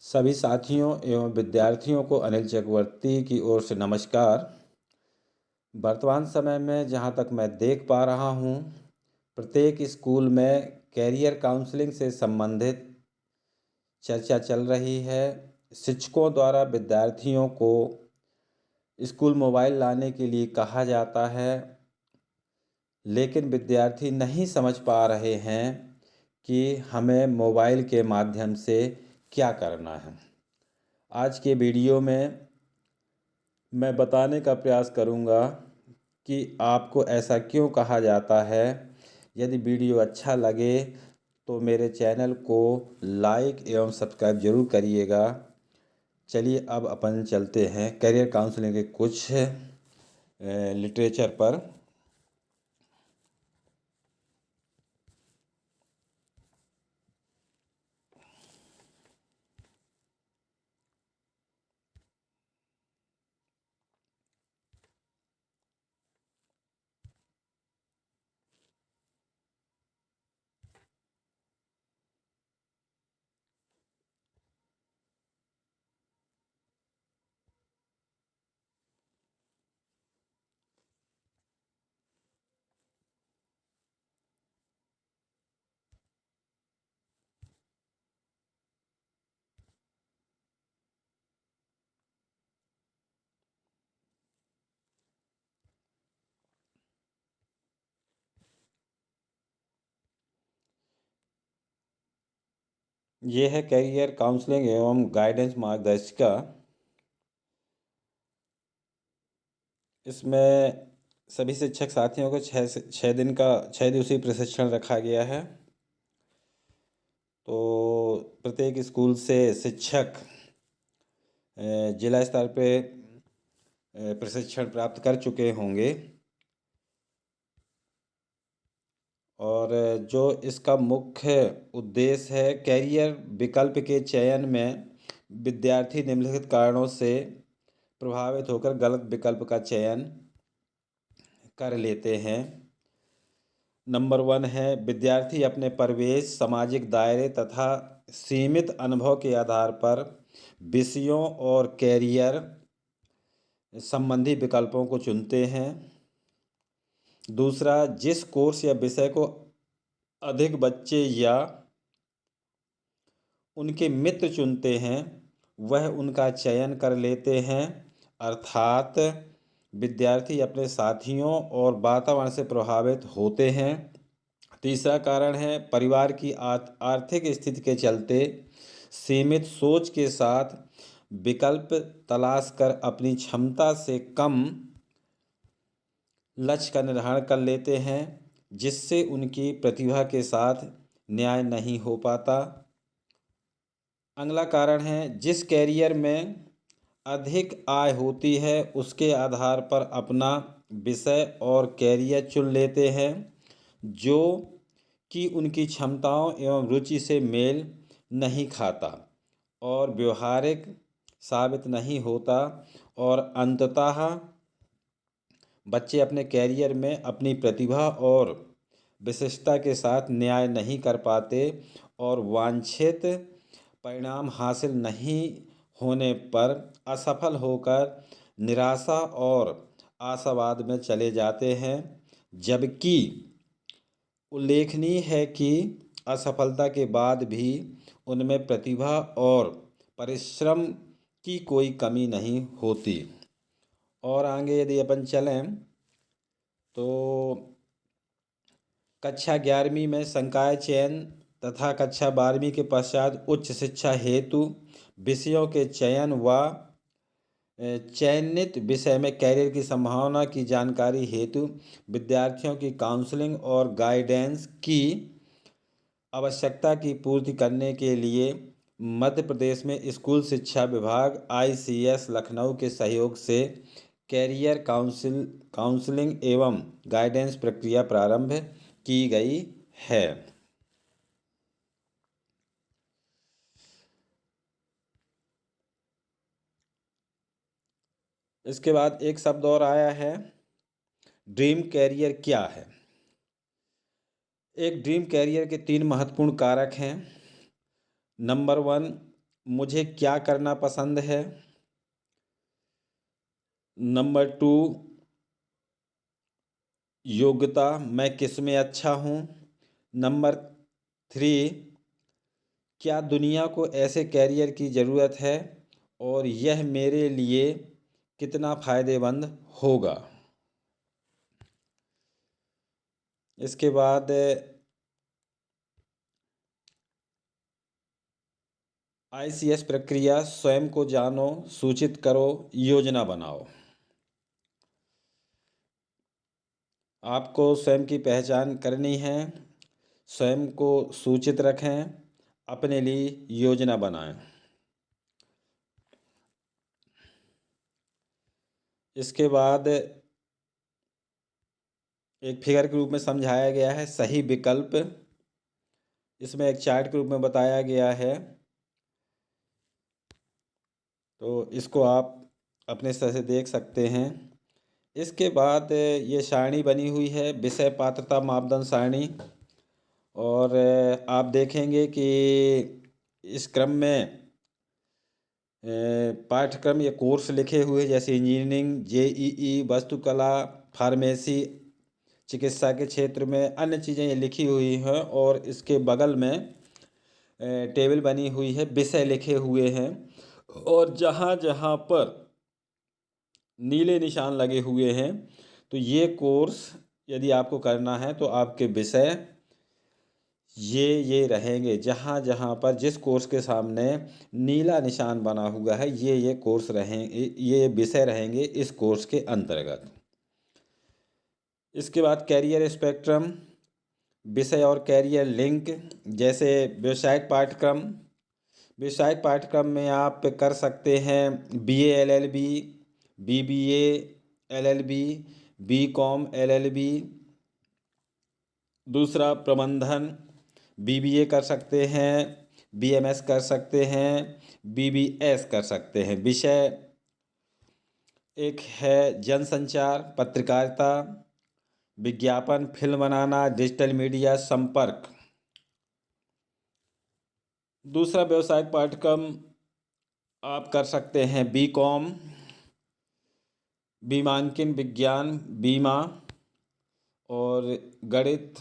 सभी साथियों एवं विद्यार्थियों को अनिल चक्रवर्ती की ओर से नमस्कार। वर्तमान समय में जहाँ तक मैं देख पा रहा हूँ, प्रत्येक स्कूल में कैरियर काउंसलिंग से संबंधित चर्चा चल रही है। शिक्षकों द्वारा विद्यार्थियों को स्कूल मोबाइल लाने के लिए कहा जाता है, लेकिन विद्यार्थी नहीं समझ पा रहे हैं कि हमें मोबाइल के माध्यम से क्या करना है। आज के वीडियो में मैं बताने का प्रयास करूंगा कि आपको ऐसा क्यों कहा जाता है। यदि वीडियो अच्छा लगे तो मेरे चैनल को लाइक एवं सब्सक्राइब जरूर करिएगा। चलिए अब अपन चलते हैं करियर काउंसलिंग के कुछ लिटरेचर पर। ये है करियर काउंसलिंग एवं गाइडेंस मार्गदर्शिका। इसमें सभी शिक्षक साथियों को 6 दिवसीय प्रशिक्षण रखा गया है। तो प्रत्येक स्कूल से शिक्षक जिला स्तर पे प्रशिक्षण प्राप्त कर चुके होंगे और जो इसका मुख्य उद्देश्य है, कैरियर विकल्प के चयन में विद्यार्थी निम्नलिखित कारणों से प्रभावित होकर गलत विकल्प का चयन कर लेते हैं। नंबर 1 है, विद्यार्थी अपने परिवेश, सामाजिक दायरे तथा सीमित अनुभव के आधार पर विषयों और कैरियर संबंधी विकल्पों को चुनते हैं। दूसरा, जिस कोर्स या विषय को अधिक बच्चे या उनके मित्र चुनते हैं वह उनका चयन कर लेते हैं, अर्थात विद्यार्थी अपने साथियों और वातावरण से प्रभावित होते हैं। तीसरा कारण है, परिवार की आर्थिक स्थिति के चलते सीमित सोच के साथ विकल्प तलाश कर अपनी क्षमता से कम लक्ष्य का निर्धारण कर लेते हैं, जिससे उनकी प्रतिभा के साथ न्याय नहीं हो पाता। अगला कारण है, जिस कैरियर में अधिक आय होती है उसके आधार पर अपना विषय और कैरियर चुन लेते हैं जो कि उनकी क्षमताओं एवं रुचि से मेल नहीं खाता और व्यवहारिक साबित नहीं होता। और अंततः बच्चे अपने कैरियर में अपनी प्रतिभा और विशिष्टता के साथ न्याय नहीं कर पाते और वांछित परिणाम हासिल नहीं होने पर असफल होकर निराशा और आशावाद में चले जाते हैं। जबकि उल्लेखनीय है कि असफलता के बाद भी उनमें प्रतिभा और परिश्रम की कोई कमी नहीं होती। और आगे यदि अपन चलें तो कक्षा 11वीं में संकाय चयन तथा कक्षा 12वीं के पश्चात उच्च शिक्षा हेतु विषयों के चयन व चयनित विषय में कैरियर की संभावना की जानकारी हेतु विद्यार्थियों की काउंसलिंग और गाइडेंस की आवश्यकता की पूर्ति करने के लिए मध्य प्रदेश में स्कूल शिक्षा विभाग ICS लखनऊ के सहयोग से कैरियर काउंसलिंग एवं गाइडेंस प्रक्रिया प्रारंभ की गई है। इसके बाद एक शब्द और आया है, ड्रीम कैरियर क्या है। एक ड्रीम कैरियर के 3 महत्वपूर्ण कारक हैं। नंबर 1, मुझे क्या करना पसंद है। नंबर 2, योग्यता, मैं किस में अच्छा हूँ। नंबर 3, क्या दुनिया को ऐसे कैरियर की ज़रूरत है और यह मेरे लिए कितना फ़ायदेमंद होगा। इसके बाद ICS प्रक्रिया, स्वयं को जानो, सूचित करो, योजना बनाओ। आपको स्वयं की पहचान करनी है, स्वयं को सूचित रखें, अपने लिए योजना बनाएं। इसके बाद एक फिगर के रूप में समझाया गया है सही विकल्प। इसमें एक चार्ट के रूप में बताया गया है, तो इसको आप अपने स्तर से देख सकते हैं। इसके बाद ये सारणी बनी हुई है, विषय पात्रता मापदंड सारणी, और आप देखेंगे कि इस क्रम में पाठ्यक्रम या कोर्स लिखे हुए जैसे इंजीनियरिंग, JEE, वास्तुकला, फार्मेसी, चिकित्सा के क्षेत्र में अन्य चीज़ें ये लिखी हुई हैं, और इसके बगल में टेबल बनी हुई है, विषय लिखे हुए हैं, और जहाँ जहाँ पर नीले निशान लगे हुए हैं तो ये कोर्स यदि आपको करना है तो आपके विषय ये रहेंगे। जहाँ जहाँ पर जिस कोर्स के सामने नीला निशान बना हुआ है ये कोर्स रहेंगे, ये विषय रहेंगे इस कोर्स के अंतर्गत। इसके बाद कैरियर स्पेक्ट्रम, विषय और कैरियर लिंक, जैसे व्यावसायिक पाठ्यक्रम। व्यावसायिक पाठ्यक्रम में आप कर सकते हैं BA LLB, BBA LLB, BCom LLB। दूसरा प्रबंधन, BBA कर सकते हैं, BMS कर सकते हैं, BBS कर सकते हैं। विषय एक है जनसंचार, पत्रकारिता, विज्ञापन, फिल्म बनाना, डिजिटल मीडिया, संपर्क। दूसरा व्यावसायिक पाठ्यक्रम आप कर सकते हैं BCom, बीमांकन विज्ञान, बीमा, और गणित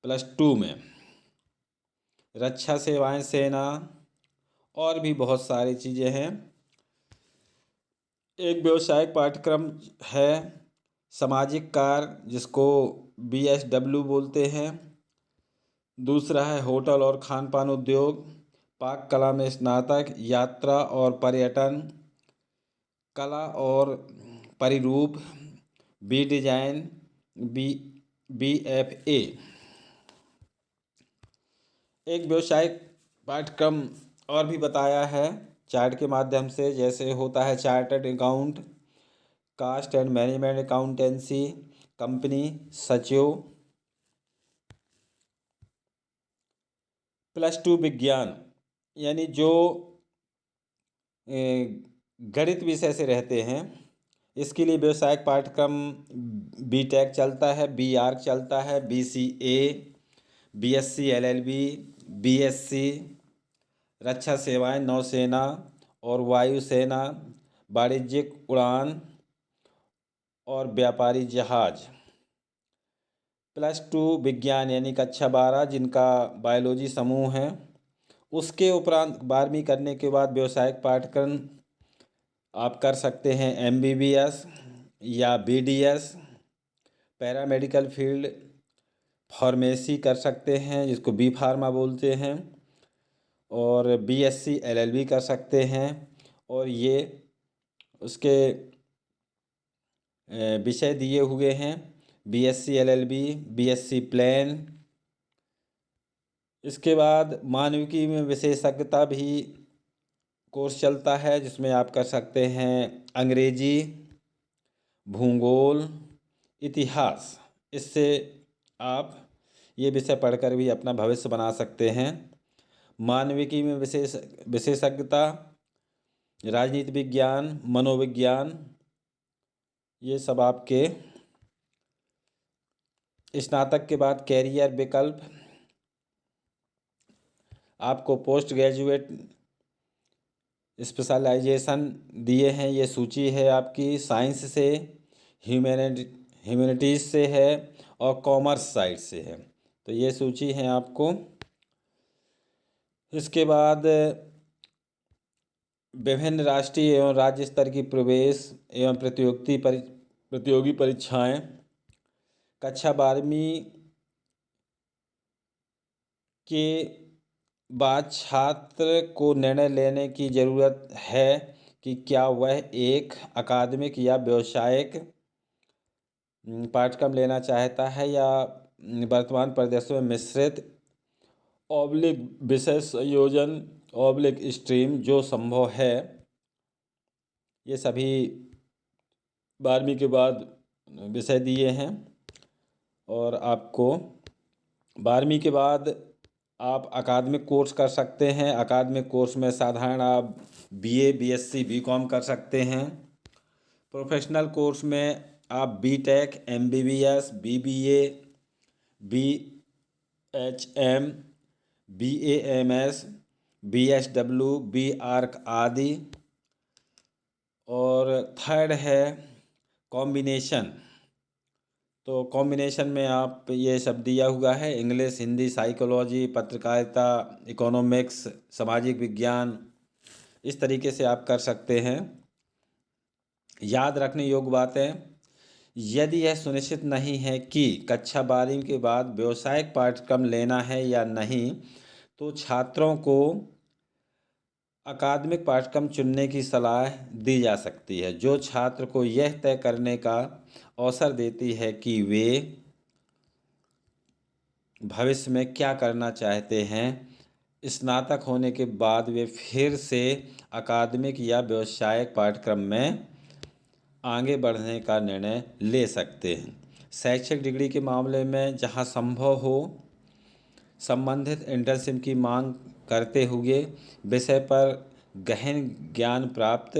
+2 में, रक्षा सेवाएं, सेना, और भी बहुत सारी चीज़ें हैं। एक व्यावसायिक पाठ्यक्रम है सामाजिक कार्य, जिसको BSW बोलते हैं। दूसरा है होटल और खानपान उद्योग, पाक कला में स्नातक, यात्रा और पर्यटन, कला और परिरूप, बी डिजाइन, BFA। एक व्यावसायिक पाठ्यक्रम और भी बताया है चार्ट के माध्यम से, जैसे होता है chartered account, cost and management accountancy, company सचिव। +2 विज्ञान, यानी जो गणित विषय से रहते हैं, इसके लिए व्यावसायिक पाठ्यक्रम BTech चलता है, BArch चलता है, BCA, BSc LLB, BSc, रक्षा सेवाएं, नौसेना और वायुसेना, वाणिज्यिक उड़ान और व्यापारी जहाज। +2 विज्ञान यानी कक्षा 12, जिनका बायोलॉजी समूह है। उसके उपरांत 12वीं करने के बाद व्यावसायिक पाठ्यक्रम आप कर सकते हैं MBBS या BDS, पैरामेडिकल फील्ड, फार्मेसी कर सकते हैं, जिसको B फार्मा बोलते हैं, और BSc LLB कर सकते हैं। और ये उसके विषय दिए हुए हैं, BSc LLB, BSc प्लेन। इसके बाद मानविकी में विशेषज्ञता भी कोर्स चलता है, जिसमें आप कर सकते हैं अंग्रेजी, भूगोल, इतिहास। इससे आप ये विषय पढ़कर भी अपना भविष्य बना सकते हैं। मानविकी में विशेषज्ञता, राजनीति विज्ञान, मनोविज्ञान, ये सब आपके। स्नातक के बाद कैरियर विकल्प, आपको पोस्ट ग्रेजुएट स्पेशलाइजेशन दिए हैं। ये सूची है आपकी साइंस से, ह्यूमैनिटीज़ से है और कॉमर्स साइड से है। तो ये सूची है आपको। इसके बाद विभिन्न राष्ट्रीय एवं राज्य स्तर की प्रवेश एवं प्रतियोगी परीक्षाएं। कक्षा 12वीं के बाद छात्र को निर्णय लेने की ज़रूरत है कि क्या वह एक अकादमिक या व्यावसायिक पाठ्यक्रम लेना चाहता है या वर्तमान परिदृश्य में मिश्रित विषय संयोजन स्ट्रीम जो संभव है। ये सभी 12वीं के बाद विषय दिए हैं। और आपको 12वीं के बाद आप अकादमिक कोर्स कर सकते हैं। अकादमिक कोर्स में साधारण आप बीए, बीएससी, बीकॉम कर सकते हैं। प्रोफेशनल कोर्स में आप BTech, MBBS, BBA, BHM, BAMS, BSW, BArch आदि। और थर्ड है कॉम्बिनेशन। तो कॉम्बिनेशन में आप ये सब दिया हुआ है, इंग्लिश, हिंदी, साइकोलॉजी, पत्रकारिता, इकोनॉमिक्स, सामाजिक विज्ञान। इस तरीके से आप कर सकते हैं। याद रखने योग्य बातें, यदि यह सुनिश्चित नहीं है कि कक्षा 12वीं के बाद व्यावसायिक पाठ्यक्रम लेना है या नहीं, तो छात्रों को अकादमिक पाठ्यक्रम चुनने की सलाह दी जा सकती है, जो छात्र को यह तय करने का अवसर देती है कि वे भविष्य में क्या करना चाहते हैं। स्नातक होने के बाद वे फिर से अकादमिक या व्यावसायिक पाठ्यक्रम में आगे बढ़ने का निर्णय ले सकते हैं। शैक्षिक डिग्री के मामले में जहां संभव हो, संबंधित इंटर्नशिप की मांग करते हुए विषय पर गहन ज्ञान प्राप्त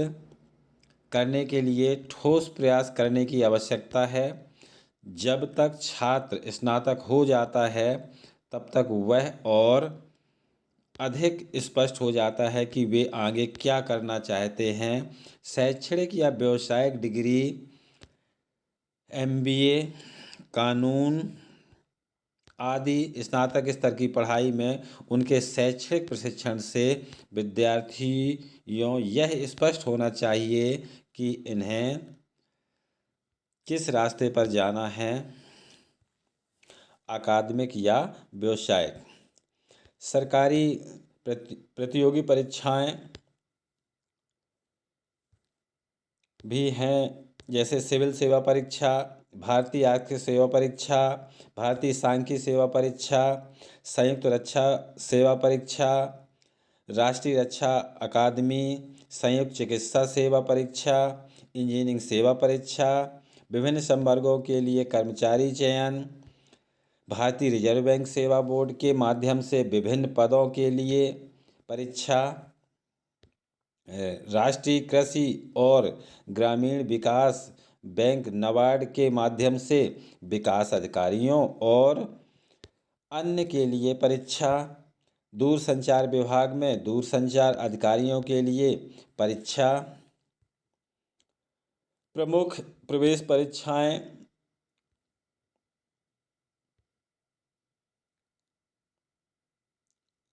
करने के लिए ठोस प्रयास करने की आवश्यकता है। जब तक छात्र स्नातक हो जाता है, तब तक वह और अधिक स्पष्ट हो जाता है कि वे आगे क्या करना चाहते हैं। शैक्षणिक या व्यावसायिक डिग्री, एमबीए, कानून आदि स्नातक स्तर की पढ़ाई में उनके शैक्षणिक प्रशिक्षण से विद्यार्थियों यह स्पष्ट होना चाहिए कि इन्हें किस रास्ते पर जाना है, अकादमिक या व्यावसायिक। सरकारी प्रतियोगी परीक्षाएं भी हैं, जैसे सिविल सेवा परीक्षा, भारतीय आर्थिक सेवा परीक्षा, भारतीय सांख्यिकी सेवा परीक्षा, संयुक्त रक्षा सेवा परीक्षा, राष्ट्रीय रक्षा अकादमी, संयुक्त चिकित्सा सेवा परीक्षा, इंजीनियरिंग सेवा परीक्षा, विभिन्न संवर्गों के लिए कर्मचारी चयन, भारतीय रिजर्व बैंक सेवा बोर्ड के माध्यम से विभिन्न पदों के लिए परीक्षा, राष्ट्रीय कृषि और ग्रामीण विकास बैंक नाबार्ड के माध्यम से विकास अधिकारियों और अन्य के लिए परीक्षा, दूरसंचार विभाग में दूरसंचार अधिकारियों के लिए परीक्षा। प्रमुख प्रवेश परीक्षाएं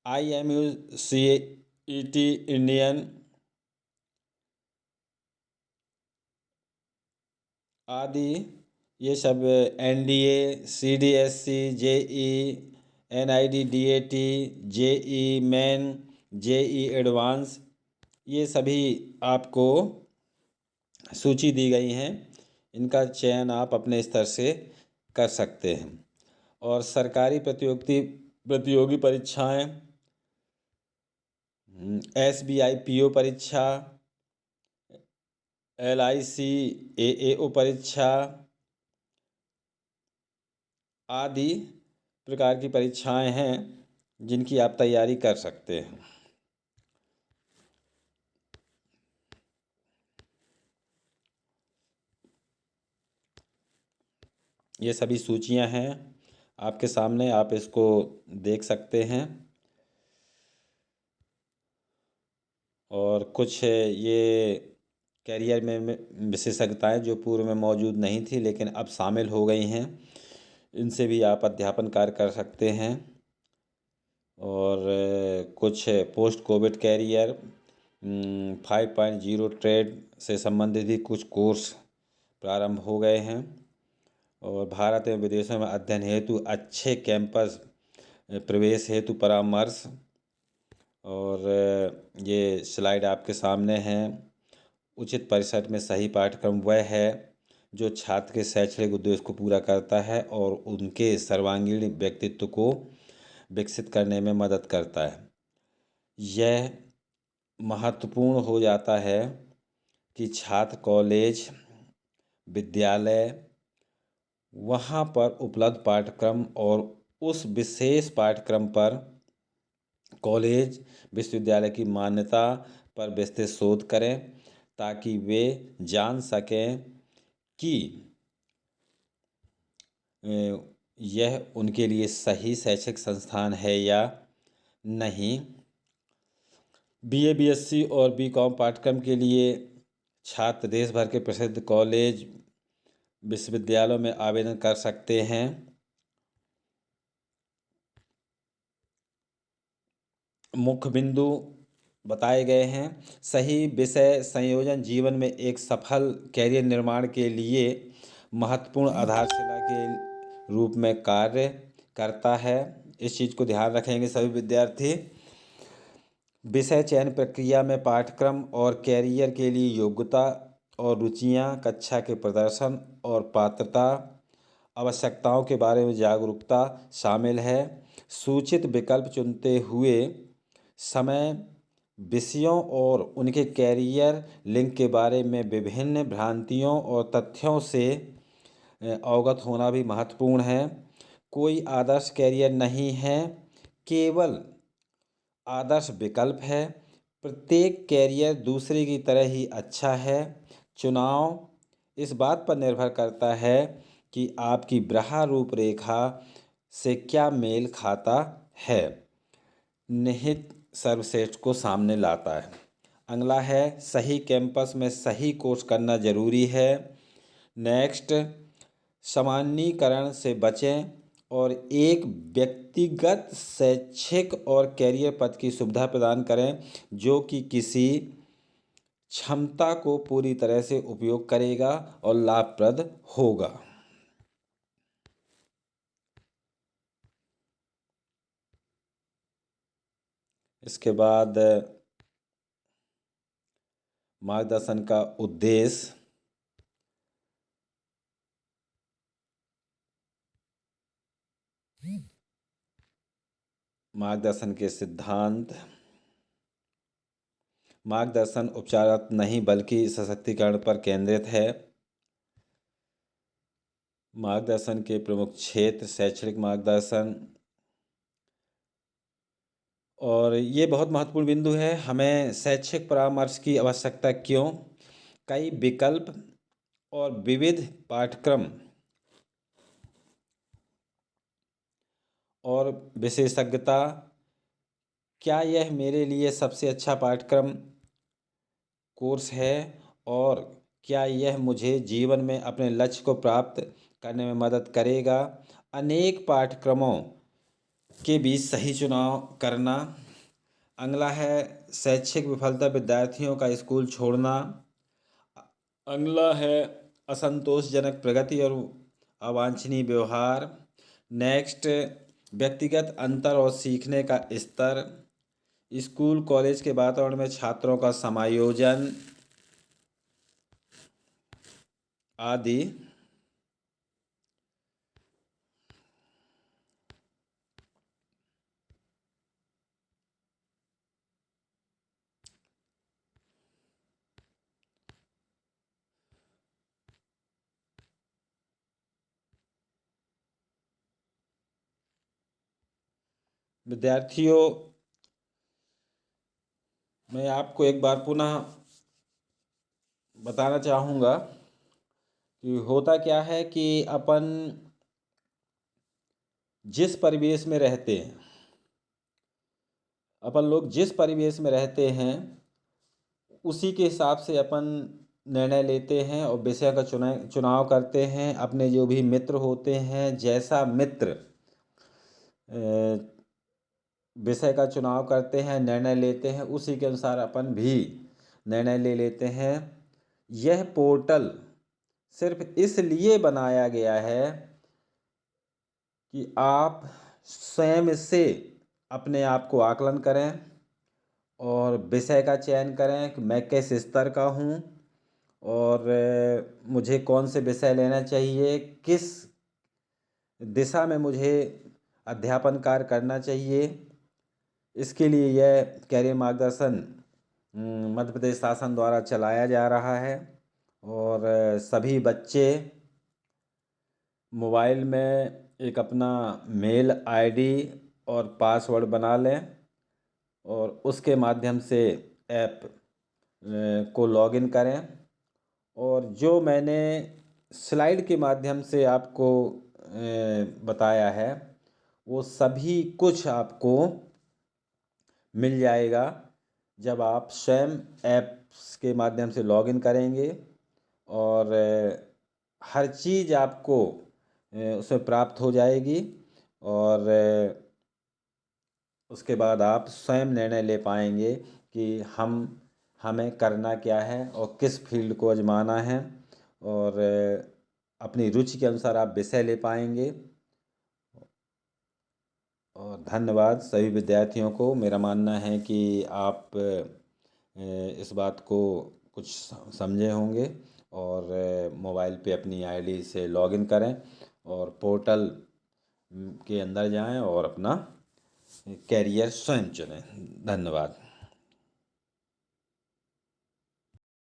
IMU, CET, इंडियन आदि। ये सब NDA, CDSC, JE, NID, DAT, JE main, JE advance, ये सभी आपको सूची दी गई हैं। इनका चयन आप अपने स्तर से कर सकते हैं। और सरकारी प्रतियोगी परीक्षाएं, SBI PO परीक्षा, LIC AAO परीक्षा आदि प्रकार की परीक्षाएं हैं जिनकी आप तैयारी कर सकते हैं। ये सभी सूचियां हैं आपके सामने, आप इसको देख सकते हैं। और कुछ ये कैरियर में विशेषज्ञताएं जो पूर्व में मौजूद नहीं थी लेकिन अब शामिल हो गई हैं, इनसे भी आप अध्यापन कार्य कर सकते हैं। और कुछ पोस्ट कोविड कैरियर 5.0 ट्रेड से संबंधित भी कुछ कोर्स प्रारंभ हो गए हैं। और भारत एवं विदेशों में अध्ययन हेतु अच्छे कैंपस प्रवेश हेतु परामर्श। और ये स्लाइड आपके सामने है। उचित परिसर में सही पाठ्यक्रम वह है जो छात्र के शैक्षणिक उद्देश्य को पूरा करता है और उनके सर्वांगीण व्यक्तित्व को विकसित करने में मदद करता है। यह महत्वपूर्ण हो जाता है कि छात्र कॉलेज, विद्यालय, वहाँ पर उपलब्ध पाठ्यक्रम और उस विशेष पाठ्यक्रम पर कॉलेज विश्वविद्यालय की मान्यता पर विस्तृत शोध करें ताकि वे जान सकें कि यह उनके लिए सही शैक्षिक संस्थान है या नहीं। बीए, बीएससी और बीकॉम पाठ्यक्रम के लिए छात्र देश भर के प्रसिद्ध कॉलेज, विश्वविद्यालयों में आवेदन कर सकते हैं। मुख्य बिंदु बताए गए हैं। सही विषय संयोजन जीवन में एक सफल कैरियर निर्माण के लिए महत्वपूर्ण आधारशिला के रूप में कार्य करता है। इस चीज़ को ध्यान रखेंगे सभी विद्यार्थी। विषय चयन प्रक्रिया में पाठ्यक्रम और कैरियर के लिए योग्यता और रुचियां, कक्षा के प्रदर्शन और पात्रता, आवश्यकताओं के बारे में जागरूकता शामिल है। सूचित विकल्प चुनते हुए समय विषयों और उनके कैरियर लिंक के बारे में विभिन्न भ्रांतियों और तथ्यों से अवगत होना भी महत्वपूर्ण है। कोई आदर्श कैरियर नहीं है, केवल आदर्श विकल्प है। प्रत्येक कैरियर दूसरे की तरह ही अच्छा है। चुनाव इस बात पर निर्भर करता है कि आपकी ब्राह रूपरेखा से क्या मेल खाता है। निहित सर्वश्रेष्ठ को सामने लाता है। अगला है सही कैंपस में सही कोर्स करना जरूरी है। नेक्स्ट, सामान्यीकरण से बचें और एक व्यक्तिगत शैक्षिक और कैरियर पथ की सुविधा प्रदान करें जो कि किसी क्षमता को पूरी तरह से उपयोग करेगा और लाभप्रद होगा। इसके बाद मार्गदर्शन का उद्देश्य। मार्गदर्शन के सिद्धांत। मार्गदर्शन उपचारात्मक नहीं बल्कि सशक्तिकरण पर केंद्रित है। मार्गदर्शन के प्रमुख क्षेत्र शैक्षणिक मार्गदर्शन। और ये बहुत महत्वपूर्ण बिंदु है। हमें शैक्षिक परामर्श की आवश्यकता क्यों? कई विकल्प और विविध पाठ्यक्रम और विशेषज्ञता। क्या यह मेरे लिए सबसे अच्छा पाठ्यक्रम कोर्स है और क्या यह मुझे जीवन में अपने लक्ष्य को प्राप्त करने में मदद करेगा? अनेक पाठ्यक्रमों के बीच सही चुनाव करना। अगला है शैक्षिक विफलता विद्यार्थियों का स्कूल छोड़ना। अगला है असंतोषजनक प्रगति और अवांछनीय व्यवहार। नेक्स्ट, व्यक्तिगत अंतर और सीखने का स्तर। स्कूल कॉलेज के वातावरण में छात्रों का समायोजन आदि। विद्यार्थियों, मैं आपको एक बार पुनः बताना चाहूँगा कि होता क्या है कि अपन जिस परिवेश में रहते हैं, अपन लोग जिस परिवेश में रहते हैं उसी के हिसाब से अपन निर्णय लेते हैं और विषय का चुनाव करते हैं। अपने जो भी मित्र होते हैं, जैसा मित्र विषय का चुनाव करते हैं, निर्णय लेते हैं, उसी के अनुसार अपन भी निर्णय ले लेते हैं। यह पोर्टल सिर्फ इसलिए बनाया गया है कि आप स्वयं से अपने आप को आकलन करें और विषय का चयन करें कि मैं किस स्तर का हूँ और मुझे कौन से विषय लेना चाहिए, किस दिशा में मुझे अध्यापन कार्य करना चाहिए। इसके लिए यह कैरियर मार्गदर्शन मध्य प्रदेश शासन द्वारा चलाया जा रहा है और सभी बच्चे मोबाइल में एक अपना मेल आईडी और पासवर्ड बना लें और उसके माध्यम से ऐप को लॉगिन करें। और जो मैंने स्लाइड के माध्यम से आपको बताया है वो सभी कुछ आपको मिल जाएगा जब आप स्वयं ऐप्स के माध्यम से लॉगिन करेंगे और हर चीज़ आपको उसमें प्राप्त हो जाएगी और उसके बाद आप स्वयं निर्णय ले पाएंगे कि हमें करना क्या है और किस फील्ड को आजमाना है और अपनी रुचि के अनुसार आप विषय ले पाएंगे। और धन्यवाद सभी विद्यार्थियों को। मेरा मानना है कि आप इस बात को कुछ समझे होंगे और मोबाइल पे अपनी आईडी से लॉगिन करें और पोर्टल के अंदर जाएं और अपना कैरियर स्वयं चुनें। धन्यवाद।